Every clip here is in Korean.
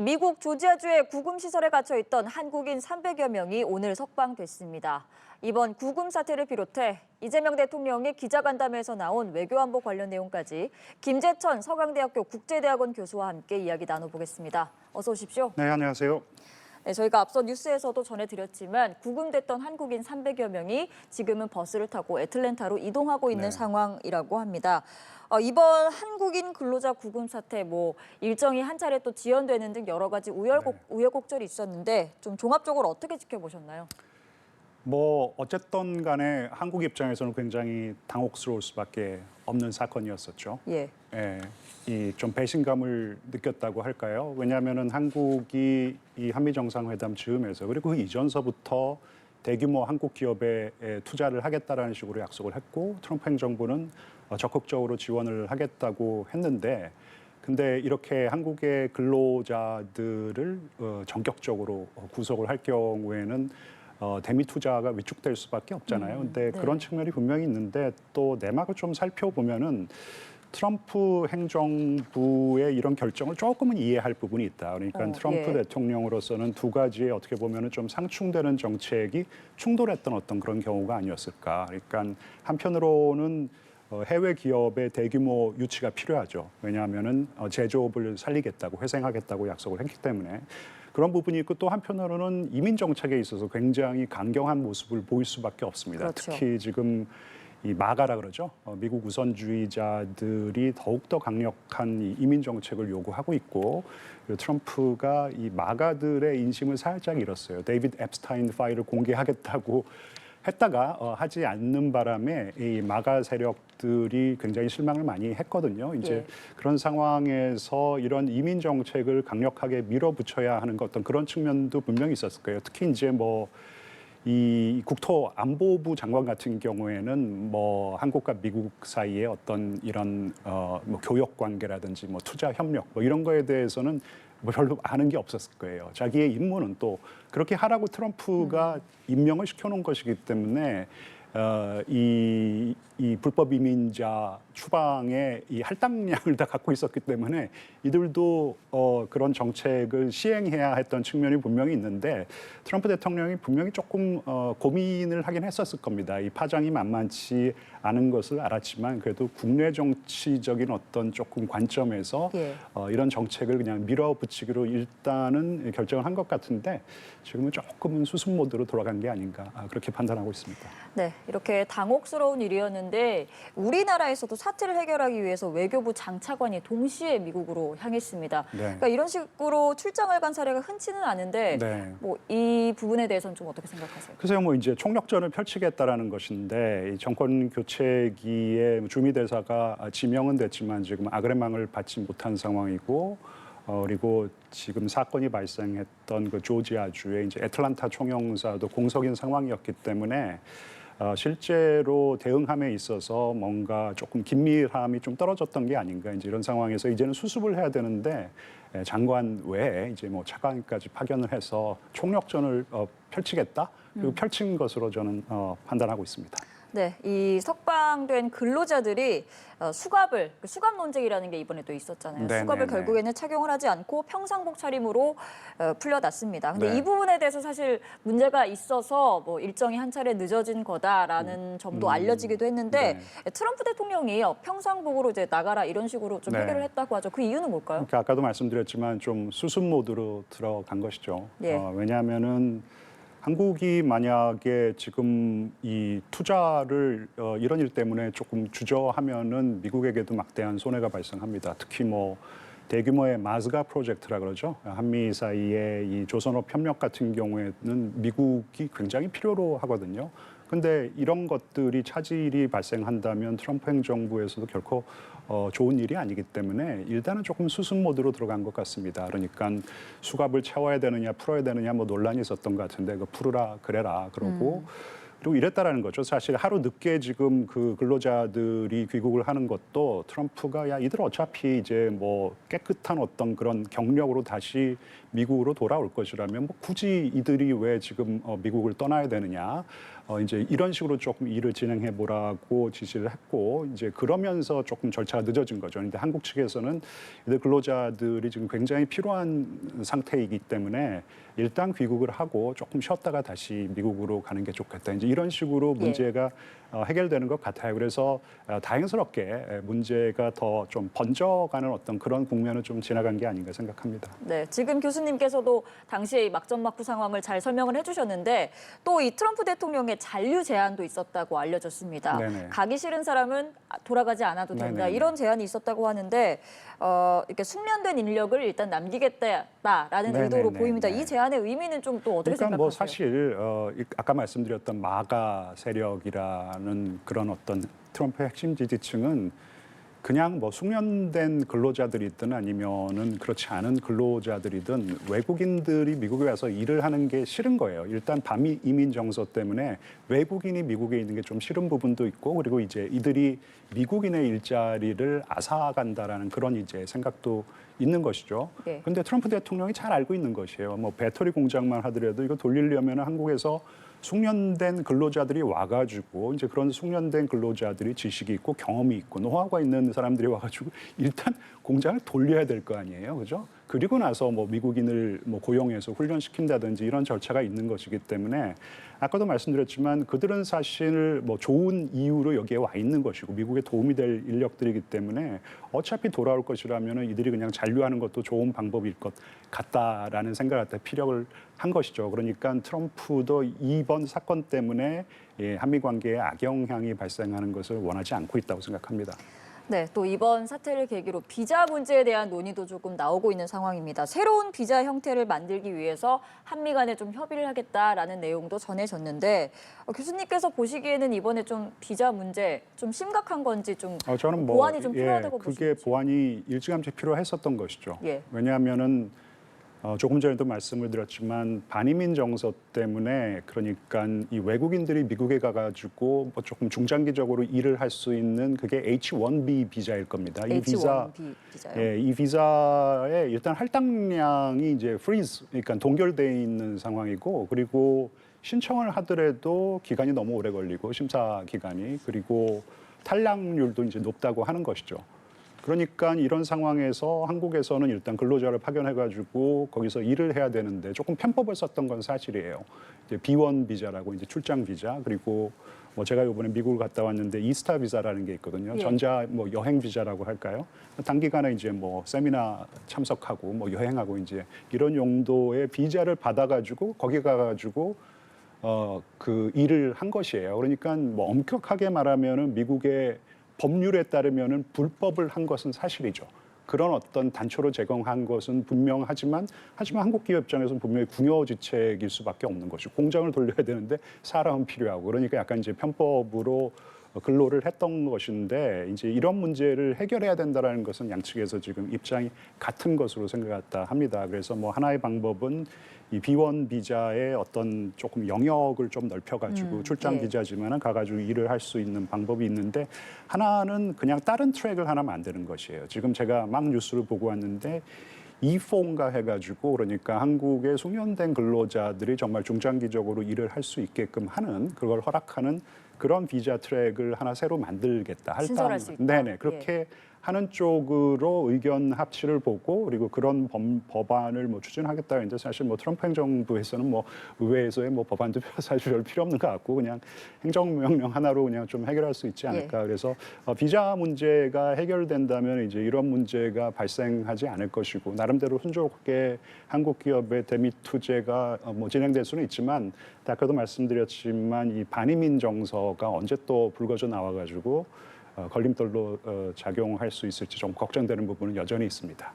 미국 조지아주의 구금시설에 갇혀 있던 한국인 300여 명이 오늘 석방됐습니다. 이번 구금 사태를 비롯해 이재명 대통령의 기자간담회에서 나온 외교안보 관련 내용까지 김재천 서강대학교 국제대학원 교수와 함께 이야기 나눠보겠습니다. 어서 오십시오. 네, 안녕하세요. 네, 저희가 앞서 뉴스에서도 전해드렸지만 구금됐던 한국인 300여 명이 지금은 버스를 타고 애틀랜타로 이동하고 있는 상황이라고 합니다. 이번 한국인 근로자 구금 사태 일정이 한 차례 또 지연되는 등 여러 가지 우여곡절이 있었는데 좀 종합적으로 어떻게 지켜보셨나요? 어쨌든 간에 한국 입장에서는 굉장히 당혹스러울 수밖에 없는 사건이었었죠. 예. 예, 이 좀 배신감을 느꼈다고 할까요? 왜냐하면은 한국이 이 한미 정상회담 즈음에서 그리고 그 이전서부터 대규모 한국 기업에 투자를 하겠다라는 식으로 약속을 했고 트럼프 행정부는 적극적으로 지원을 하겠다고 했는데 근데 이렇게 한국의 근로자들을 전격적으로 구속을 할 경우에는 대미 투자가 위축될 수밖에 없잖아요. 근데 네. 그런 측면이 분명히 있는데 또 내막을 좀 살펴보면은 트럼프 행정부의 이런 결정을 조금은 이해할 부분이 있다. 그러니까 트럼프 예. 대통령으로서는 두 가지의 어떻게 보면은 좀 상충되는 정책이 충돌했던 어떤 그런 경우가 아니었을까. 그러니까 한편으로는 해외 기업의 대규모 유치가 필요하죠. 왜냐하면은 제조업을 살리겠다고 회생하겠다고 약속을 했기 때문에 그런 부분이 있고 또 한편으로는 이민 정책에 있어서 굉장히 강경한 모습을 보일 수밖에 없습니다. 그렇죠. 특히 지금 이 마가라 그러죠. 미국 우선주의자들이 더욱더 강력한 이 이민 정책을 요구하고 있고 트럼프가 이 마가들의 인심을 살짝 잃었어요. 데이비드 앱스타인 파일을 공개하겠다고 했다가 하지 않는 바람에 이 마가 세력들이 굉장히 실망을 많이 했거든요. 이제 그런 상황에서 이런 이민 정책을 강력하게 밀어붙여야 하는 어떤 그런 측면도 분명히 있었을 거예요. 특히 이제 이 국토안보부 장관 같은 경우에는 한국과 미국 사이에 어떤 이런 교역 관계라든지 투자 협력 이런 거에 대해서는 별로 아는 게 없었을 거예요. 자기의 임무는 또 그렇게 하라고 트럼프가 임명을 시켜놓은 것이기 때문에 이 불법 이민자 추방의 이 할당량을 다 갖고 있었기 때문에 이들도 그런 정책을 시행해야 했던 측면이 분명히 있는데 트럼프 대통령이 분명히 조금 고민을 하긴 했었을 겁니다. 이 파장이 만만치 않은 것을 알았지만 그래도 국내 정치적인 어떤 조금 관점에서 이런 정책을 그냥 밀어붙이기로 일단은 결정을 한 것 같은데 지금은 조금은 수습 모드로 돌아간 게 아닌가 그렇게 판단하고 있습니다. 네, 이렇게 당혹스러운 일이었는데 우리나라에서도 사태를 해결하기 위해서 외교부 장차관이 동시에 미국으로 향했습니다. 그러니까 이런 식으로 출장을 간 사례가 흔치는 않은데 이 부분에 대해서는 좀 어떻게 생각하세요? 글쎄요, 이제 총력전을 펼치겠다라는 것인데 이 정권 교체기에 주미대사가 지명은 됐지만 지금 아그레망을 받지 못한 상황이고 그리고 지금 사건이 발생했던 그 조지아주의 이제 애틀랜타 총영사도 공석인 상황이었기 때문에 실제로 대응함에 있어서 뭔가 조금 긴밀함이 좀 떨어졌던 게 아닌가 이제 이런 상황에서 이제는 수습을 해야 되는데 장관 외에 이제 차관까지 파견을 해서 총력전을 펼치겠다 그리고 펼친 것으로 저는 판단하고 있습니다. 네, 이 석방된 근로자들이 수갑 논쟁이라는 게 이번에 또 있었잖아요. 수갑을 결국에는 착용을 하지 않고 평상복 차림으로 풀려났습니다. 근데 이 부분에 대해서 사실 문제가 있어서 일정이 한 차례 늦어진 거다라는 점도 알려지기도 했는데 트럼프 대통령이 평상복으로 이제 나가라 이런 식으로 좀 해결을 했다고 하죠. 그 이유는 뭘까요? 그러니까 아까도 말씀드렸지만 좀 수습 모드로 들어간 것이죠. 왜냐하면은 한국이 만약에 지금 이 투자를 이런 일 때문에 조금 주저하면은 미국에게도 막대한 손해가 발생합니다. 특히 대규모의 마즈가 프로젝트라 그러죠. 한미 사이의 이 조선업 협력 같은 경우에는 미국이 굉장히 필요로 하거든요. 근데 이런 것들이 차질이 발생한다면 트럼프 행정부에서도 결코 좋은 일이 아니기 때문에 일단은 조금 수습 모드로 들어간 것 같습니다. 그러니까 수갑을 채워야 되느냐 풀어야 되느냐 논란이 있었던 것 같은데 풀으라 그래라 그러고 그리고 이랬다라는 거죠. 사실 하루 늦게 지금 그 근로자들이 귀국을 하는 것도 트럼프가 야 이들 어차피 이제 깨끗한 어떤 그런 경력으로 다시 미국으로 돌아올 것이라면 굳이 이들이 왜 지금 미국을 떠나야 되느냐 이제 이런 식으로 조금 일을 진행해 보라고 지시를 했고 이제 그러면서 조금 절차가 늦어진 거죠. 그런데 한국 측에서는 이들 근로자들이 지금 굉장히 필요한 상태이기 때문에 일단 귀국을 하고 조금 쉬었다가 다시 미국으로 가는 게 좋겠다. 이제 이런 식으로 문제가 해결되는 것 같아요. 그래서 다행스럽게 문제가 더 좀 번져가는 어떤 그런 국면을 좀 지나간 게 아닌가 생각합니다. 네, 지금 교수님께서도 당시의 막전막후 상황을 잘 설명을 해주셨는데 또 이 트럼프 대통령의 잔류 제안도 있었다고 알려졌습니다. 네네. 가기 싫은 사람은 돌아가지 않아도 된다. 네네. 이런 제안이 있었다고 하는데 이렇게 숙련된 인력을 일단 남기겠다라는 네네네. 의도로 보입니다. 네. 이 제안의 의미는 좀 또 어떻게 그러니까 생각하세요? 뭐 사실 아까 말씀드렸던 마가 세력이라는 그런 어떤 트럼프의 핵심 지지층은 그냥 뭐 숙련된 근로자들이든 아니면은 그렇지 않은 근로자들이든 외국인들이 미국에 와서 일을 하는 게 싫은 거예요. 일단 반미 이민 정서 때문에 외국인이 미국에 있는 게 좀 싫은 부분도 있고 그리고 이제 이들이 미국인의 일자리를 앗아간다라는 그런 이제 생각도 있는 것이죠. 네. 근데 트럼프 대통령이 잘 알고 있는 것이에요. 뭐 배터리 공장만 하더라도 이거 돌리려면 한국에서 숙련된 근로자들이 와가지고 이제 그런 숙련된 근로자들이 지식이 있고 경험이 있고 노하우가 있는 사람들이 와가지고 일단 공장을 돌려야 될 거 아니에요, 그죠? 그리고 나서 뭐 미국인을 뭐 고용해서 훈련시킨다든지 이런 절차가 있는 것이기 때문에 아까도 말씀드렸지만 그들은 사실 뭐 좋은 이유로 여기에 와 있는 것이고 미국에 도움이 될 인력들이기 때문에 어차피 돌아올 것이라면은 이들이 그냥 잔류하는 것도 좋은 방법일 것 같다라는 생각을 갖다 피력을 한 것이죠. 그러니까 트럼프도 이번 사건 때문에 한미 관계에 악영향이 발생하는 것을 원하지 않고 있다고 생각합니다. 네, 또 이번 사태를 계기로 비자 문제에 대한 논의도 조금 나오고 있는 상황입니다. 새로운 비자 형태를 만들기 위해서 한미 간에 좀 협의를 하겠다라는 내용도 전해졌는데 교수님께서 보시기에는 이번에 좀 비자 문제 좀 심각한 건지 좀 저는 보완이 좀 필요하다고 그게 보시는지. 보완이 일찌감치 필요했었던 것이죠. 예. 왜냐하면은 조금 전에도 말씀을 드렸지만 반이민 정서 때문에 그러니까 이 외국인들이 미국에 가가지고 뭐 조금 중장기적으로 일을 할 수 있는 그게 H-1B 비자일 겁니다. 이 비자, H-1B 비자요. 예, 이 비자의 일단 할당량이 이제 프리즈, 그러니까 동결돼 있는 상황이고 그리고 신청을 하더라도 기간이 너무 오래 걸리고 심사 기간이 그리고 탈락률도 이제 높다고 하는 것이죠. 그러니까 이런 상황에서 한국에서는 일단 근로자를 파견해가지고 거기서 일을 해야 되는데 조금 편법을 썼던 건 사실이에요. 이제 B1 비자라고 이제 출장 비자 그리고 뭐 제가 이번에 미국을 갔다 왔는데 이스타 비자라는 게 있거든요. 예. 전자 뭐 여행 비자라고 할까요? 단기간에 이제 뭐 세미나 참석하고 뭐 여행하고 이제 이런 용도의 비자를 받아가지고 거기 가가지고 그 일을 한 것이에요. 그러니까 뭐 엄격하게 말하면은 미국의 법률에 따르면은 불법을 한 것은 사실이죠. 그런 어떤 단초로 제공한 것은 분명하지만 한국 기업 입장에서는 분명히 궁여지책일 수밖에 없는 것이고 공장을 돌려야 되는데 사람은 필요하고 그러니까 약간 이제 편법으로 근로를 했던 것인데 이제 이런 문제를 해결해야 된다라는 것은 양측에서 지금 입장이 같은 것으로 생각했다 합니다. 그래서 뭐 하나의 방법은 이 B1 비자의 어떤 조금 영역을 좀 넓혀가지고 출장 비자지만은 가가지고 일을 할 수 있는 방법이 있는데 하나는 그냥 다른 트랙을 하나 만드는 것이에요. 지금 제가 막 뉴스를 보고 왔는데 E4인가 해가지고 그러니까 한국의 숙련된 근로자들이 정말 중장기적으로 일을 할 수 있게끔 하는 그걸 허락하는 그런 비자 트랙을 하나 새로 만들겠다. 신설할 수 있다. 네네 그렇게 하는 쪽으로 의견 합치를 보고 그리고 그런 법안을 뭐 추진하겠다 했는데 사실 뭐 트럼프 행정부에서는 뭐 의회에서의 뭐 법안도 사실 별 필요 없는 것 같고 그냥 행정명령 하나로 그냥 좀 해결할 수 있지 않을까. 그래서 비자 문제가 해결된다면 이제 이런 문제가 발생하지 않을 것이고 나름대로 순조롭게 한국 기업의 대미 투자가 뭐 진행될 수는 있지만 아까도 말씀드렸지만 이 반이민 정서가 언제 또 불거져 나와가지고 걸림돌로 작용할 수 있을지 좀 걱정되는 부분은 여전히 있습니다.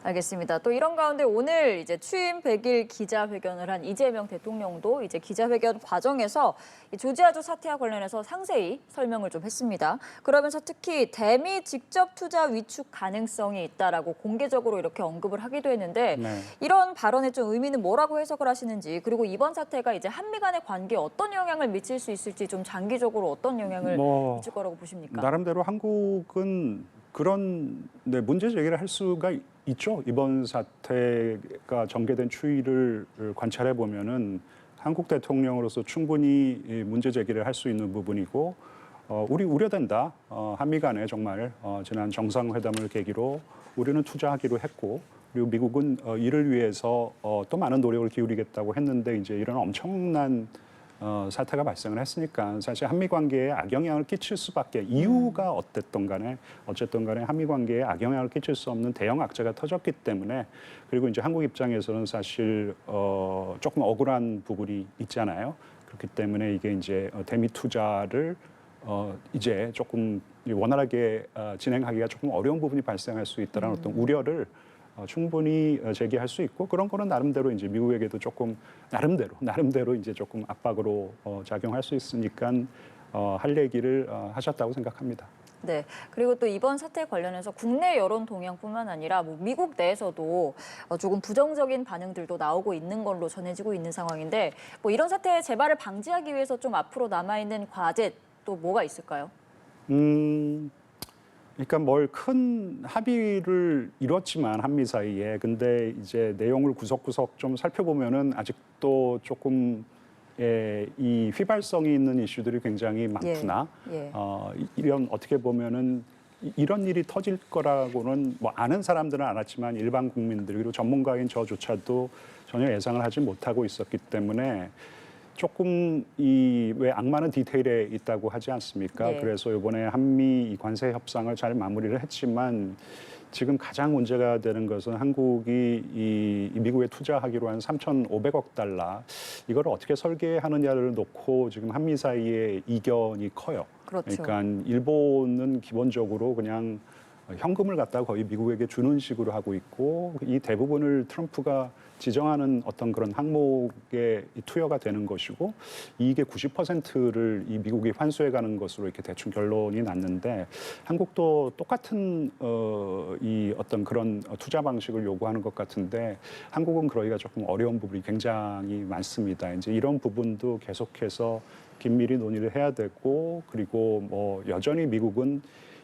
알겠습니다. 또 이런 가운데 오늘 이제 취임 100일 기자회견을 한 이재명 대통령도 이제 기자회견 과정에서 이 조지아주 사태와 관련해서 상세히 설명을 좀 했습니다. 그러면서 특히 대미 직접 투자 위축 가능성이 있다라고 공개적으로 이렇게 언급을 하기도 했는데 이런 발언의 좀 의미는 뭐라고 해석을 하시는지 그리고 이번 사태가 이제 한미 간의 관계에 어떤 영향을 미칠 수 있을지 좀 장기적으로 어떤 영향을 미칠 거라고 보십니까? 나름대로 한국은 그런 문제 제기를 할 수가 있죠. 이번 사태가 전개된 추이를 관찰해 보면은 한국 대통령으로서 충분히 이 문제 제기를 할 수 있는 부분이고 우리 우려된다. 한미 간에 정말 지난 정상회담을 계기로 우리는 투자하기로 했고 그리고 미국은 이를 위해서 또 많은 노력을 기울이겠다고 했는데 이제 이런 엄청난 사태가 발생을 했으니까 사실 한미 관계에 악영향을 끼칠 수밖에 이유가 어쨌든 간에 한미 관계에 악영향을 끼칠 수 없는 대형 악재가 터졌기 때문에 그리고 이제 한국 입장에서는 사실 조금 억울한 부분이 있잖아요. 그렇기 때문에 이게 이제 대미 투자를 이제 조금 원활하게 진행하기가 조금 어려운 부분이 발생할 수 있다는 어떤 우려를 충분히 제기할 수 있고 그런 거는 나름대로 이제 미국에게도 조금 나름대로 이제 조금 압박으로 작용할 수 있으니까 할 얘기를 하셨다고 생각합니다. 네. 그리고 또 이번 사태 관련해서 국내 여론 동향뿐만 아니라 뭐 미국 내에서도 조금 부정적인 반응들도 나오고 있는 걸로 전해지고 있는 상황인데 뭐 이런 사태의 재발을 방지하기 위해서 좀 앞으로 남아 있는 과제 또 뭐가 있을까요? 그러니까 뭘 큰 합의를 이뤘지만 한미 사이에 근데 이제 내용을 구석구석 좀 살펴보면은 아직도 조금 이 휘발성이 있는 이슈들이 굉장히 많구나. 예. 이런 어떻게 보면은 이런 일이 터질 거라고는 뭐 아는 사람들은 알았지만 일반 국민들 그리고 전문가인 저조차도 전혀 예상을 하지 못하고 있었기 때문에 조금 이 왜 악마는 디테일에 있다고 하지 않습니까? 예. 그래서 이번에 한미 관세 협상을 잘 마무리를 했지만 지금 가장 문제가 되는 것은 한국이 이 미국에 투자하기로 한 3,500억 달러 이걸 어떻게 설계하느냐를 놓고 지금 한미 사이에 이견이 커요. 그렇죠. 그러니까 일본은 기본적으로 그냥 현금을 갖다가 거의 미국에게 주는 식으로 하고 있고 이 대부분을 트럼프가 지정하는 어떤 그런 항목에 투여가 되는 것이고 이게 90%를 이 미국이 환수해가는 것으로 이렇게 대충 결론이 났는데 한국도 똑같은 이 어떤 그런 투자 방식을 요구하는 것 같은데 한국은 그러기가 조금 어려운 부분이 굉장히 많습니다. 이제 이런 부분도 계속해서 긴밀히 논의를 해야 되고 그리고 뭐 여전히 미국은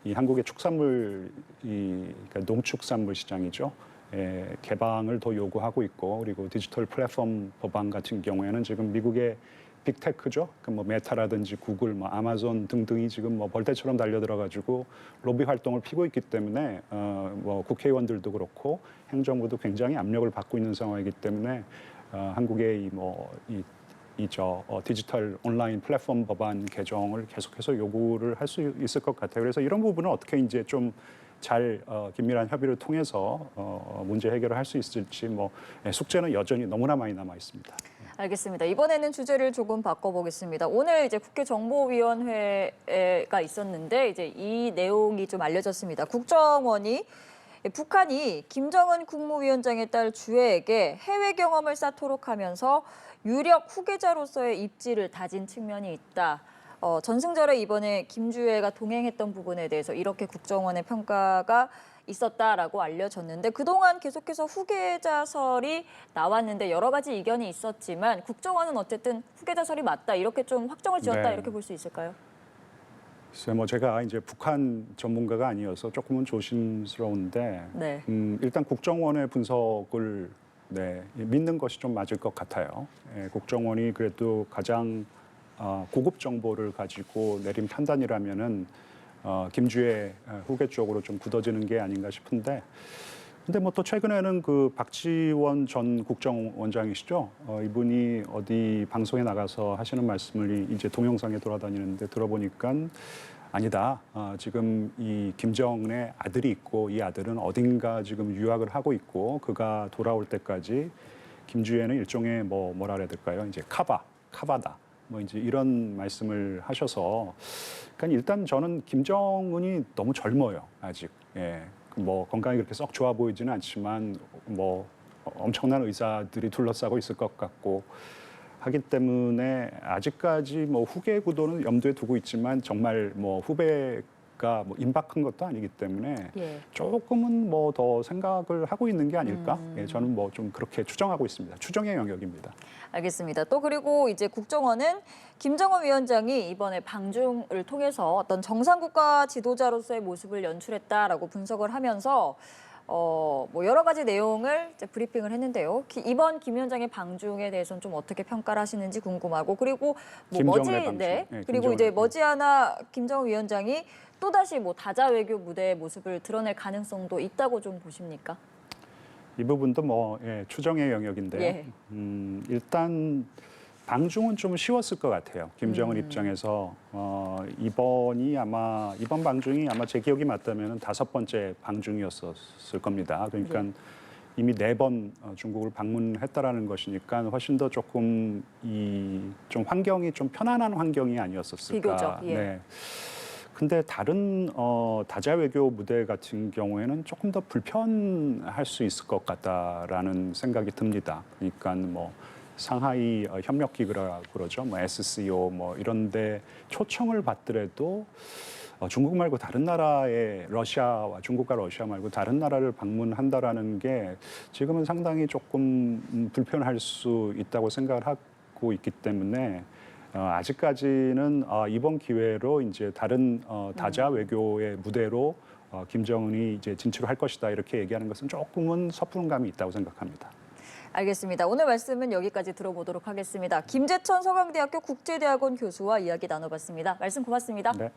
이 한국의 축산물, 그러니까 농축산물 시장이죠. 개방을 더 요구하고 있고 그리고 디지털 플랫폼 법안 같은 경우에는 지금 미국의 빅테크죠. 그러니까 뭐 메타라든지 구글, 뭐 아마존 등등이 지금 뭐 벌떼처럼 달려들어가지고 로비 활동을 피고 있기 때문에 뭐 국회의원들도 그렇고 행정부도 굉장히 압력을 받고 있는 상황이기 때문에 한국의 디지털 온라인 플랫폼 법안 개정을 계속해서 요구를 할 수 있을 것 같아요. 그래서 이런 부분은 어떻게 이제 좀 잘 긴밀한 협의를 통해서 문제 해결을 할 수 있을지 뭐 숙제는 여전히 너무나 많이 남아 있습니다. 알겠습니다. 이번에는 주제를 조금 바꿔보겠습니다. 오늘 이제 국회정보위원회가 있었는데 이제 이 내용이 좀 알려졌습니다. 국정원이 북한이 김정은 국무위원장의 딸 주혜에게 해외 경험을 쌓도록 하면서 유력 후계자로서의 입지를 다진 측면이 있다. 전승절에 이번에 김주혜가 동행했던 부분에 대해서 이렇게 국정원의 평가가 있었다라고 알려졌는데 그동안 계속해서 후계자설이 나왔는데 여러 가지 이견이 있었지만 국정원은 어쨌든 후계자설이 맞다 이렇게 좀 확정을 지었다 네. 이렇게 볼 수 있을까요? 글쎄 뭐 제가 이제 북한 전문가가 아니어서 조금은 조심스러운데 네. 일단 국정원의 분석을 믿는 것이 좀 맞을 것 같아요. 국정원이 그래도 가장 고급 정보를 가지고 내린 판단이라면은 김주혜 후계 쪽으로 좀 굳어지는 게 아닌가 싶은데, 근데 뭐 또 최근에는 그 박지원 전 국정원장이시죠? 이분이 어디 방송에 나가서 하시는 말씀을 이제 동영상에 돌아다니는데 들어보니까 아니다. 지금 이 김정은의 아들이 있고 이 아들은 어딘가 지금 유학을 하고 있고 그가 돌아올 때까지 김주혜는 일종의 뭐라 그래야 될까요? 이제 카바다. 뭐 이제 이런 말씀을 하셔서, 그러니까 일단 저는 김정은이 너무 젊어요 아직. 뭐 건강이 그렇게 썩 좋아 보이지는 않지만 뭐 엄청난 의사들이 둘러싸고 있을 것 같고 하기 때문에 아직까지 뭐 후계 구도는 염두에 두고 있지만 정말 뭐 후배가 뭐 임박한 것도 아니기 때문에 조금은 뭐 더 생각을 하고 있는 게 아닐까? 저는 뭐 좀 그렇게 추정하고 있습니다. 추정의 영역입니다. 알겠습니다. 또 그리고 이제 국정원은 김정은 위원장이 이번에 방중을 통해서 어떤 정상국가 지도자로서의 모습을 연출했다라고 분석을 하면서 뭐 여러 가지 내용을 이제 브리핑을 했는데요. 이번 김 위원장의 방중에 대해서는 좀 어떻게 평가를 하시는지 궁금하고 그리고 뭐 김정은의 방중. 네, 그리고 이제 김정은. 머지않아 김정은 위원장이 또다시 뭐 다자 외교 무대의 모습을 드러낼 가능성도 있다고 좀 보십니까? 이 부분도 뭐 추정의 영역인데요. 예. 일단 방중은 좀 쉬웠을 것 같아요. 김정은 입장에서 이번 방중이 아마 제 기억이 맞다면 5번째 방중이었을 겁니다. 그러니까 이미 4번 중국을 방문했다라는 것이니까 훨씬 더 조금 좀 환경이 좀 편안한 환경이 아니었었을까. 비교적, 예. 네. 근데 다른 다자 외교 무대 같은 경우에는 조금 더 불편할 수 있을 것 같다라는 생각이 듭니다. 그러니까 뭐 상하이 협력기구라고 그러죠. 뭐 SCO 뭐 이런데 초청을 받더라도 중국 말고 다른 나라의 중국과 러시아 말고 다른 나라를 방문한다라는 게 지금은 상당히 조금 불편할 수 있다고 생각을 하고 있기 때문에 아직까지는 이번 기회로 이제 다른 다자 외교의 무대로 김정은이 이제 진출할 것이다 이렇게 얘기하는 것은 조금은 섣부른 감이 있다고 생각합니다. 알겠습니다. 오늘 말씀은 여기까지 들어보도록 하겠습니다. 김재천 서강대학교 국제대학원 교수와 이야기 나눠봤습니다. 말씀 고맙습니다. 네.